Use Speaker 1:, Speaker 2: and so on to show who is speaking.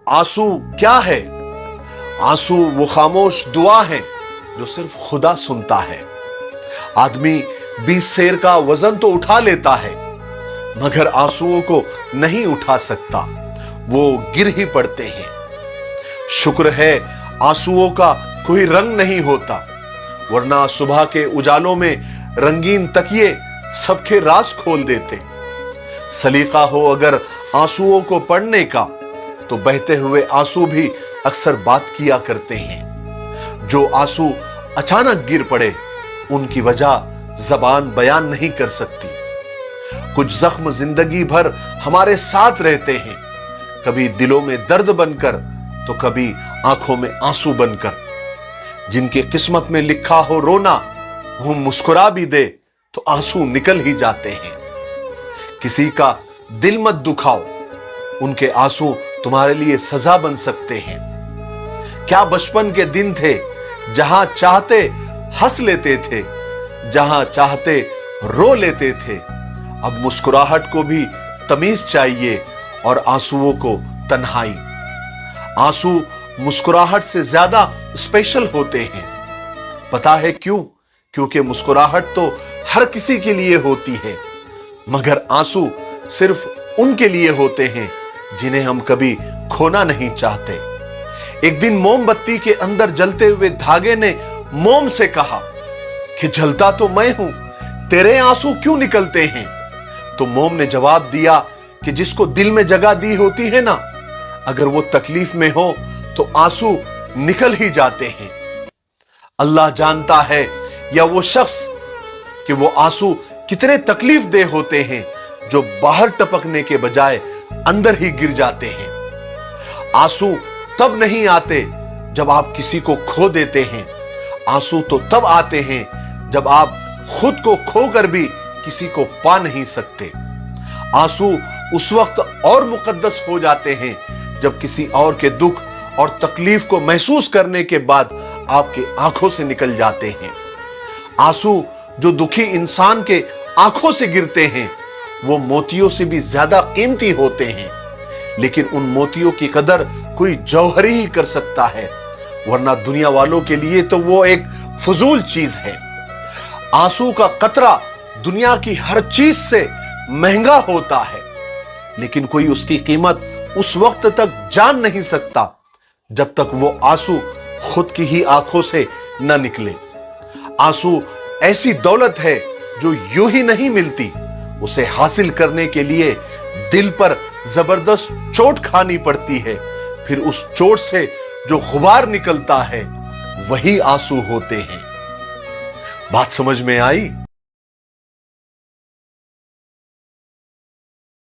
Speaker 1: आंसू क्या है? आंसू वो खामोश दुआ है जो सिर्फ खुदा सुनता है। आदमी 20 शेर का वजन तो उठा लेता है, मगर आंसुओं को नहीं उठा सकता, वो गिर ही पड़ते हैं। शुक्र है आंसुओं का कोई रंग नहीं होता, वरना सुबह के उजालों में रंगीन तकिए सबके राज खोल देते। सलीका हो अगर आंसुओं को पढ़ने का, तो बहते हुए आंसू भी अक्सर बात किया करते हैं। जो आंसू अचानक गिर पड़े, उनकी वजह जबान बयान नहीं कर सकती। कुछ जख्म जिंदगी भर हमारे साथ रहते हैं, कभी दिलों में दर्द बनकर तो कभी आंखों में आंसू बनकर। जिनके किस्मत में लिखा हो रोना, वो मुस्कुरा भी दे तो आंसू निकल ही जाते हैं। किसी का दिल मत दुखाओ, उनके आंसू तुम्हारे लिए सजा बन सकते हैं। क्या बचपन के दिन थे जहां चाहते हंस लेते थे, जहां चाहते रो लेते थे। अब मुस्कुराहट को भी तमीज चाहिए और आंसुओं को तन्हाई। आंसू मुस्कुराहट से ज्यादा स्पेशल होते हैं। पता है क्यों? क्योंकि मुस्कुराहट तो हर किसी के लिए होती है, मगर आंसू सिर्फ उनके लिए होते हैं जिन्हें हम कभी खोना नहीं चाहते। एक दिन मोमबत्ती के अंदर जलते हुए धागे ने मोम से कहा कि जलता तो मैं हूं, तेरे आंसू क्यों निकलते हैं? तो मोम ने जवाब दिया कि जिसको दिल में जगह दी होती है ना, अगर वो तकलीफ में हो तो आंसू निकल ही जाते हैं। अल्लाह जानता है या वो शख्स कि वो आंसू कितने तकलीफ दे होते हैं जो बाहर टपकने के बजाय अंदर ही गिर जाते हैं। आंसू तब नहीं आते जब आप किसी को खो देते हैं, आंसू तो तब आते हैं जब आप खुद को खोकर भी किसी को पा नहीं सकते। आंसू उस वक्त और मुकद्दस हो जाते हैं जब किसी और के दुख और तकलीफ को महसूस करने के बाद आपके आंखों से निकल जाते हैं। आंसू जो दुखी इंसान के आंखों से गिरते हैं, वो मोतियों से भी ज्यादा कीमती होते हैं। लेकिन उन मोतियों की कदर कोई जौहरी ही कर सकता है, वरना दुनिया वालों के लिए तो वो एक फजूल चीज है। आंसू का कतरा दुनिया की हर चीज से महंगा होता है, लेकिन कोई उसकी कीमत उस वक्त तक जान नहीं सकता जब तक वो आंसू खुद की ही आंखों से न निकले। आंसू ऐसी दौलत है जो यूं ही नहीं मिलती, उसे हासिल करने के लिए दिल पर जबरदस्त चोट खानी पड़ती है। फिर उस चोट से जो गुबार निकलता है, वही आंसू होते हैं। बात समझ में आई?